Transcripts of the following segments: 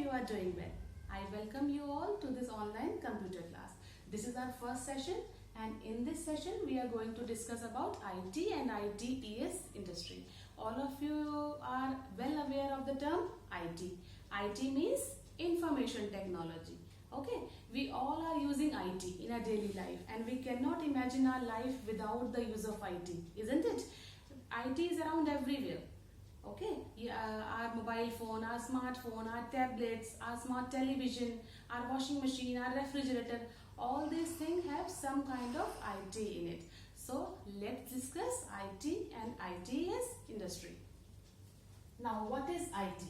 you are doing well. I welcome you all to this online computer class. This is our first session, and in this session we are going to discuss about IT and ITES industry. All of you are well aware of the term IT. IT means information technology. Okay, we all are using IT in our daily life, and we cannot imagine our life without the use of IT, isn't it? IT is around everywhere. Okay, our mobile phone, our smartphone, our tablets, our smart television, our washing machine, our refrigerator, all these things have some kind of IT in it. So let's discuss IT and ITES industry. Now what is IT?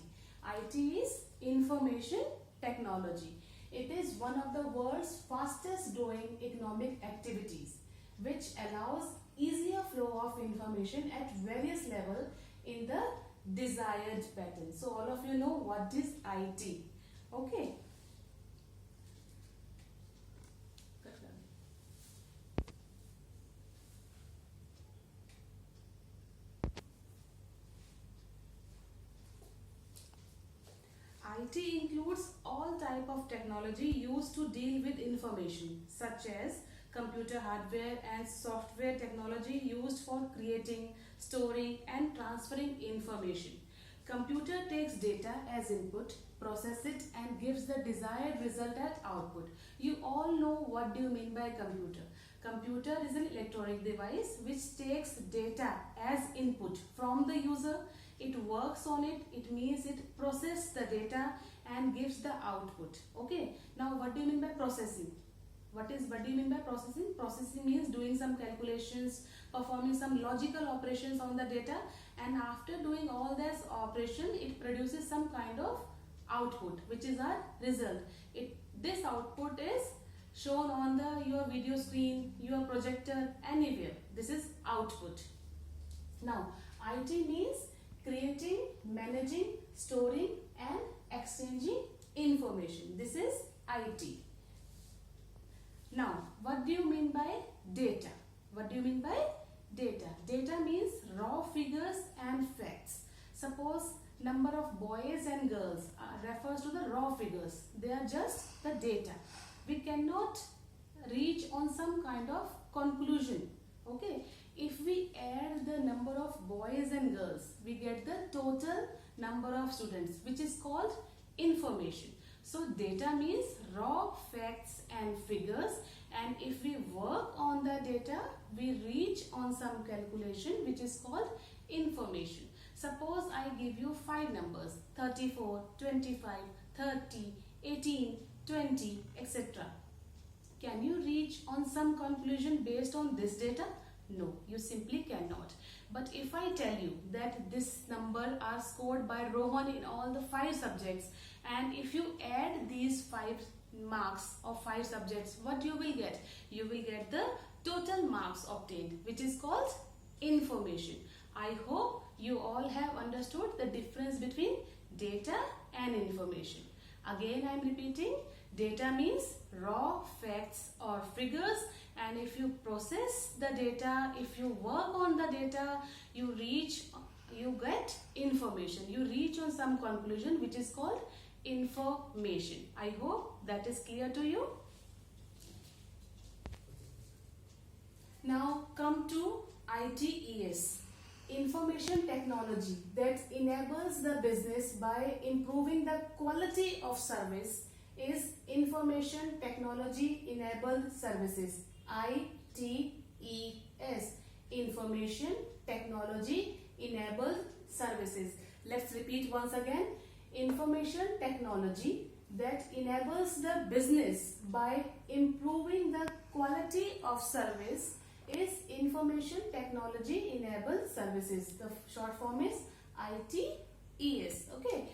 IT is information technology. It is one of the world's fastest growing economic activities which allows easier flow of information at various levels in the desired pattern. So all of you know what is IT. Okay. IT includes all type of technology used to deal with information such as computer hardware and software technology used for creating, storing and transferring information. Computer takes data as input, process it and gives the desired result as output. You all know what do you mean by computer. Computer is an electronic device which takes data as input from the user. It works on it. It means it processes the data and gives the output. Okay. Now what do you mean by processing? What do you mean by processing? Processing means doing some calculations, performing some logical operations on the data, and after doing all this operation, it produces some kind of output, which is our result. This output is shown on your video screen, your projector, anywhere. This is output. Now, IT means creating, managing, storing and exchanging information. This is IT. Now, what do you mean by data? What do you mean by data? Data means raw figures and facts. Suppose number of boys and girls refers to the raw figures. They are just the data. We cannot reach on some kind of conclusion. Okay. If we add the number of boys and girls, we get the total number of students, which is called information. So data means raw facts and figures, and if we work on the data, we reach on some calculation which is called information. Suppose I give you 5 numbers 34, 25, 30, 18, 20, etc. Can you reach on some conclusion based on this data? No, you simply cannot. But if I tell you that this number are scored by Rohan in all the 5 subjects, and if you add these 5 marks of 5 subjects, what you will get? You will get the total marks obtained, which is called information. I hope you all have understood the difference between data and information. Again, I am repeating, data means raw facts or figures, and if you process the data, if you work on the data, you get information. You reach on some conclusion which is called information. I hope that is clear to you. Now come to ITES. Information technology that enables the business by improving the quality of service is Information Technology Enabled Services. ITES. Information Technology Enabled Services. Let's repeat once again. Information technology that enables the business by improving the quality of service is Information Technology Enabled Services. The short form is ITES. Okay.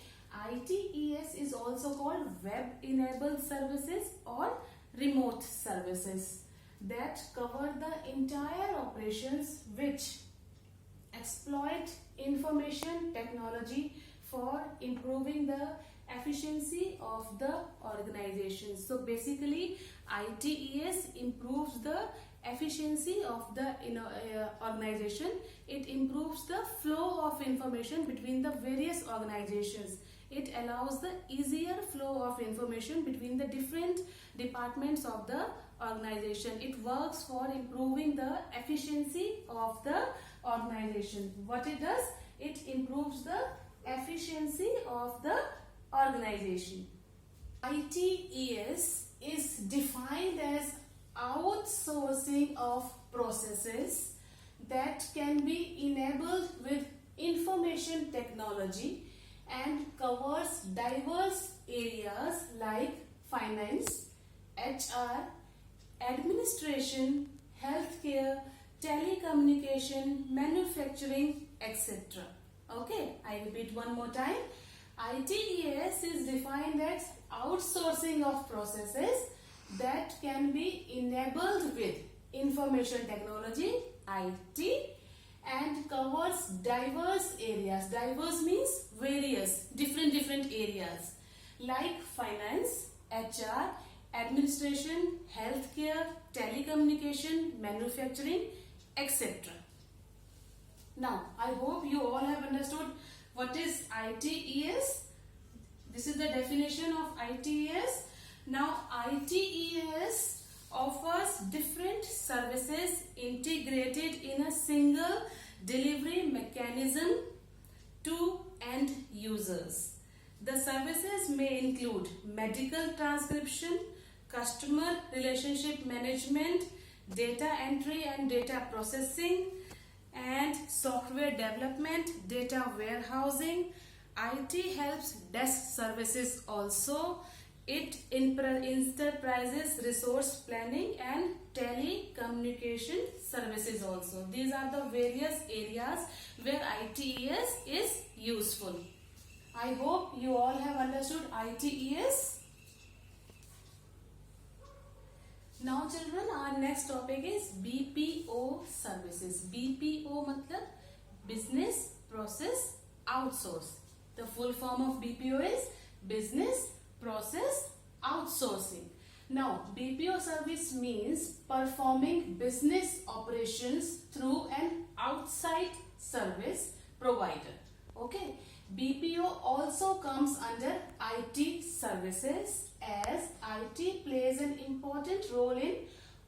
ITES is also called Web Enabled Services or Remote Services that cover the entire operations which exploit information technology for improving the efficiency of the organization. So basically ITES improves the efficiency of the organization. It improves the flow of information between the various organizations. It allows the easier flow of information between the different departments of the organization. It works for improving the efficiency of the organization. What it does? It improves the efficiency of the organization. ITES is defined as outsourcing of processes that can be enabled with information technology and covers diverse areas like finance, HR, administration, healthcare, telecommunication, manufacturing, etc. Okay, I repeat one more time. ITES is defined as outsourcing of processes that can be enabled with information technology, IT, and covers diverse areas. Diverse means various, different areas like finance, HR, administration, healthcare, telecommunication, manufacturing, etc. Now, I hope you all have understood what is ITES. This is the definition of ITES. Now, ITES offers different services integrated in a single delivery mechanism to end users. The services may include medical transcription, customer relationship management, data entry and data processing, and software development, data warehousing. IT helps desk services also. It enterprises resource planning and telecommunication services also. These are the various areas where ITES is useful. I hope you all have understood ITES. Now children, our next topic is BPO services. BPO matlab business process outsource. The full form of BPO is business process outsourcing. Now, BPO service means performing business operations through an outside service provider. Okay. BPO also comes under IT services, as IT plays an important role in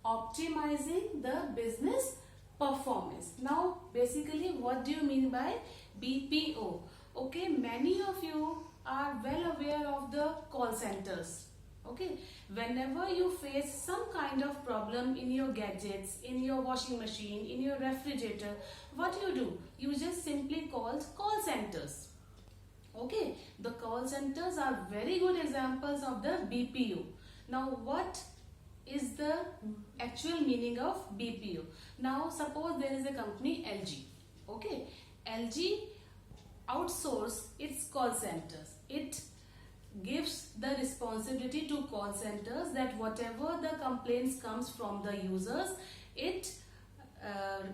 optimizing the business performance. Now, basically, what do you mean by BPO? Okay, many of you are well aware of the call centers. Okay, whenever you face some kind of problem in your gadgets, in your washing machine, in your refrigerator, what do? You just simply call centers. Okay, the call centers are very good examples of the BPO. Now, what is the actual meaning of BPO? Now, suppose there is a company LG. Okay, LG outsource its call centers. It gives the responsibility to call centers that whatever the complaints comes from the users, it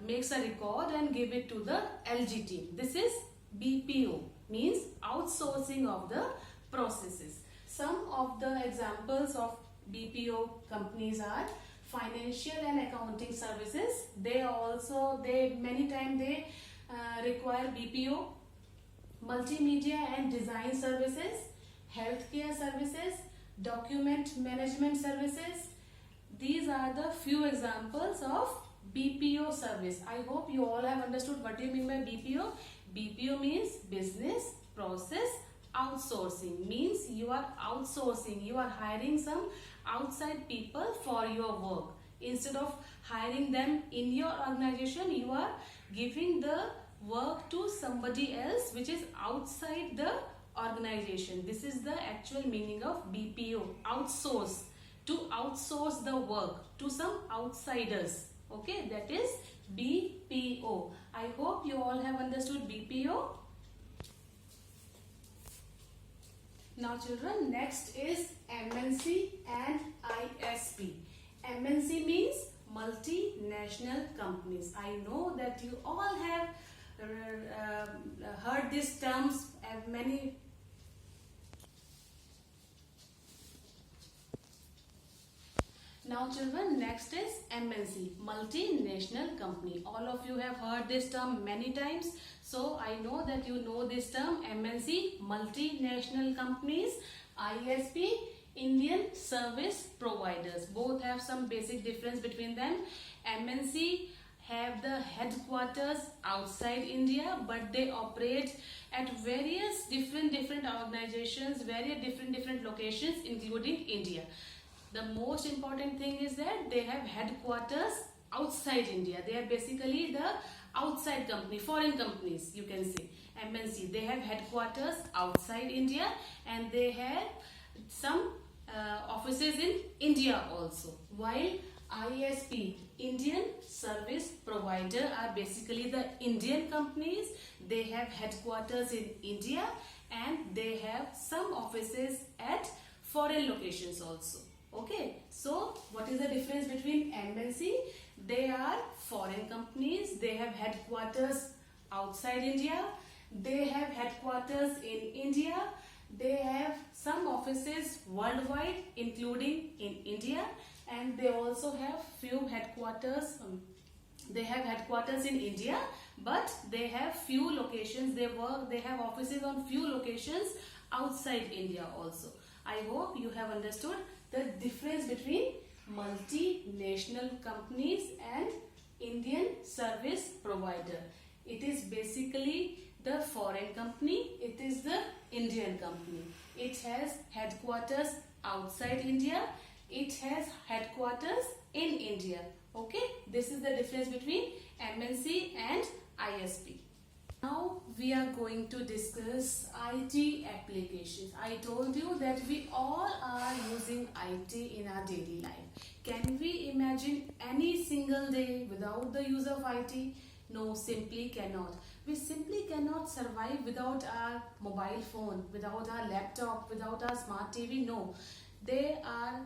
makes a record and give it to the LG team. This is BPO, means outsourcing of the processes. Some of the examples of BPO companies are financial and accounting services. Many times require BPO. Multimedia and design services, healthcare services, document management services. These are the few examples of BPO service. I hope you all have understood what do you mean by BPO. BPO means business process outsourcing. Means you are outsourcing, you are hiring some outside people for your work. Instead of hiring them in your organization, you are giving the work to somebody else which is outside the organization. This is the actual meaning of BPO. Outsource. To outsource the work to some outsiders. Okay, that is BPO. I hope you all have understood BPO. Now children, next is MNC and ISP. MNC means multinational companies. I know that you all have heard these terms many. Now children, next is MNC, multinational company. All of you have heard this term many times. So I know that you know this term MNC, multinational companies, ISP, Indian service providers. Both have some basic difference between them. MNC have the headquarters outside India, but they operate at various different organizations, various different locations including India. The most important thing is that they have headquarters outside India. They are basically the outside company, foreign companies you can say. MNC, they have headquarters outside India and they have some offices in India also. While ISP, Indian service provider, are basically the Indian companies. They have headquarters in India and they have some offices at foreign locations also. Okay, so what is the difference between MNC? They are foreign companies. They have headquarters outside India. They have headquarters in India. They have some offices worldwide including in India, and they also have few headquarters. They have headquarters in India, but they have few locations. They have offices on few locations outside India also. I hope you have understood the difference between multinational companies and Indian service provider. It is basically the foreign company, it is the Indian company. It has headquarters outside India, it has headquarters in India. Okay, this is the difference between MNC and ISP. Now we are going to discuss IT applications. I told you that we all are using IT in our daily life. Can we imagine any single day without the use of IT? No, simply cannot. We simply cannot survive without our mobile phone, without our laptop, without our smart TV. No, they are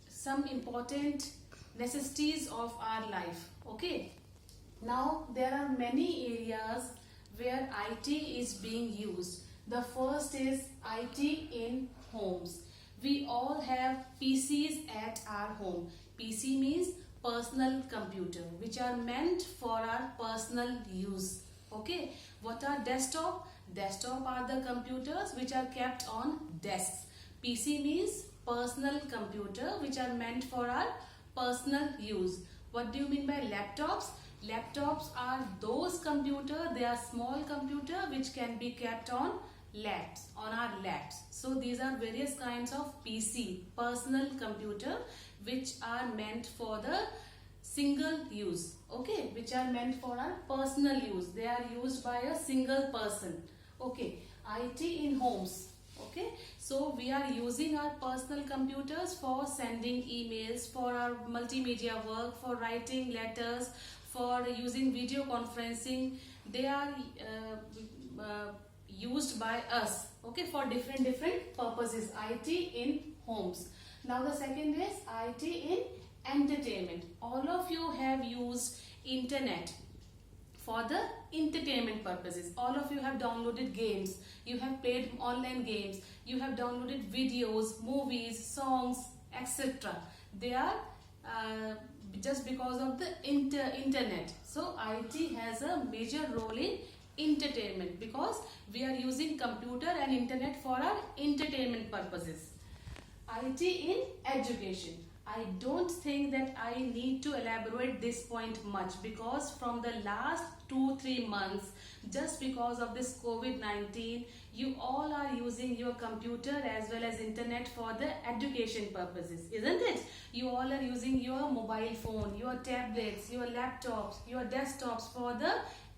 some important necessities of our life. Okay. Now there are many areas where IT is being used. The first is IT in homes. We all have PCs at our home. PC means personal computer, which are meant for our personal use. Okay, what are desktop? Desktop are the computers which are kept on desks. PC means personal computer, which are meant for our personal use. What do you mean by laptops? Laptops are those computers, they are small computer which can be kept on laps, on our laps. So these are various kinds of PC, personal computer, which are meant for the single use. Okay, which are meant for our personal use. They are used by a single person. Okay, IT in homes. Okay, so we are using our personal computers for sending emails, for our multimedia work, for writing letters, for using video conferencing. They are used by us, okay, for different purposes. IT in homes. Now the second is IT in entertainment. All of you have used internet for the entertainment purposes. All of you have downloaded games, you have played online games, you have downloaded videos, movies, songs, etc. They are just because of the internet. So IT has a major role in entertainment because we are using computer and internet for our entertainment purposes. IT in education. I don't think that I need to elaborate this point much, because from the last 2-3 months, just because of this COVID-19, you all are using your computer as well as internet for the education purposes, isn't it? You all are using your mobile phone, your tablets, your laptops, your desktops for the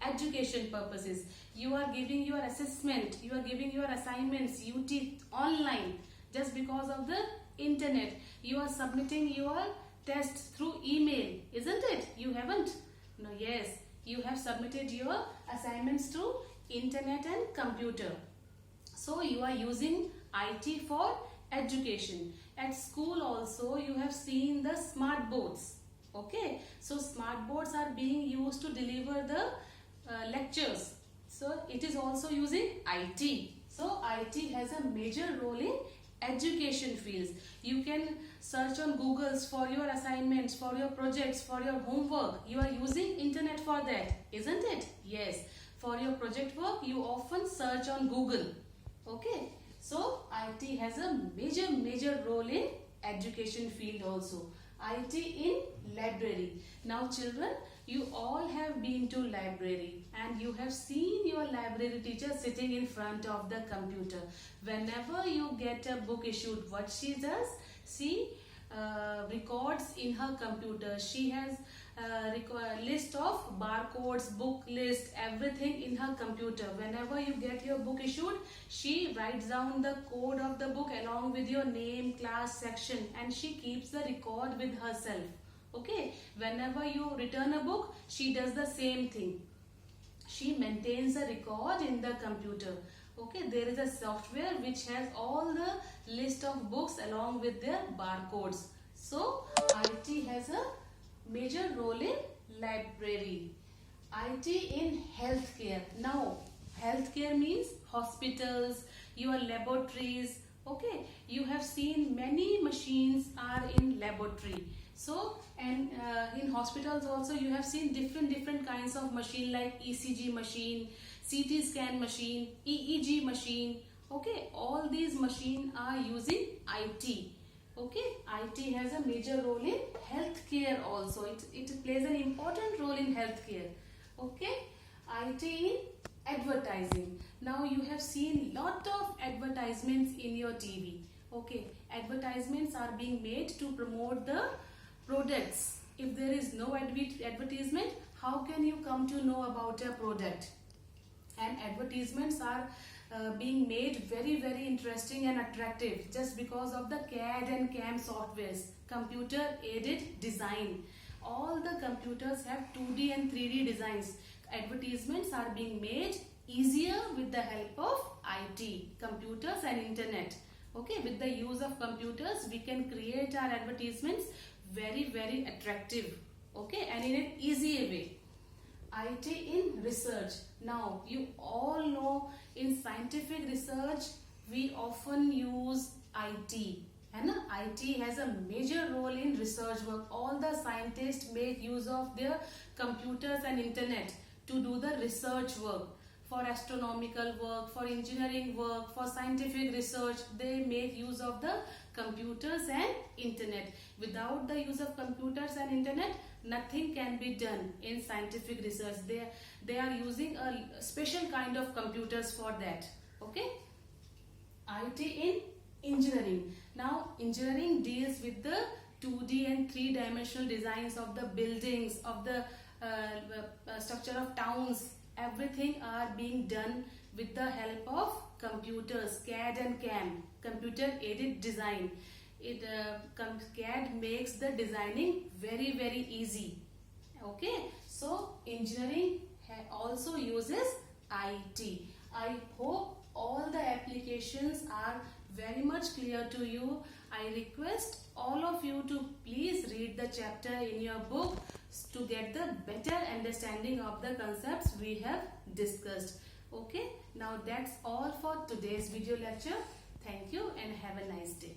education purposes. You are giving your assessment, you are giving your assignments, UT online, just because of the internet. You are submitting your tests through email, isn't it? You haven't? No, yes, you have submitted your assignments through internet and computer. So you are using IT for education. At school also you have seen the smart boards. Okay, so smart boards are being used to deliver the lectures. So it is also using IT. So IT has a major role in education fields. You can search on Googles for your assignments, for your projects, for your homework. You are using internet for that, isn't it? Yes. For your project work, you often search on Google. Okay. So IT has a major role in education field also. IT in library. Now children, you all have been to library and you have seen your library teacher sitting in front of the computer. Whenever you get a book issued, what she does? She records in her computer. She has a list of barcodes, book list, everything in her computer. Whenever you get your book issued, she writes down the code of the book along with your name, class, section, and she keeps the record with herself. Okay, whenever you return a book, she does the same thing. She maintains a record in the computer. Okay, there is a software which has all the list of books along with their barcodes. So IT has a major role in library. IT in healthcare. Now healthcare means hospitals, your laboratories. Okay, you have seen many machines are in laboratory. So and in hospitals also you have seen different kinds of machine like ECG machine, CT scan machine, EEG machine. Okay, all these machines are using IT. Okay, IT has a major role in healthcare also. It plays an important role in healthcare. Okay, IT in advertising. Now you have seen lot of advertisements in your TV. Okay, advertisements are being made to promote the products. If there is no advertisement, how can you come to know about a product? And advertisements are being made very interesting and attractive just because of the CAD and CAM softwares, computer aided design. All the computers have 2D and 3D designs. Advertisements are being made easier with the help of IT, computers and internet. Okay, with the use of computers, we can create our advertisements very attractive. Okay, and in an easy way. IT in research. Now you all know in scientific research we often use IT, and IT has a major role in research work. All the scientists make use of their computers and internet to do the research work. For astronomical work, for engineering work, for scientific research, they make use of the computers and internet. Without the use of computers and internet, nothing can be done in scientific research. They are using a special kind of computers for that. Okay, IT in engineering. Now engineering deals with the 2D and 3-dimensional designs of the buildings, of the structure of towns. Everything are being done with the help of computers, CAD and CAM, computer aided design. CAD makes the designing very easy. Okay, so engineering also uses IT. I hope all the applications are very much clear to you. I request all of you to please read the chapter in your book to get the better understanding of the concepts we have discussed. Okay, now that's all for today's video lecture. Thank you and have a nice day.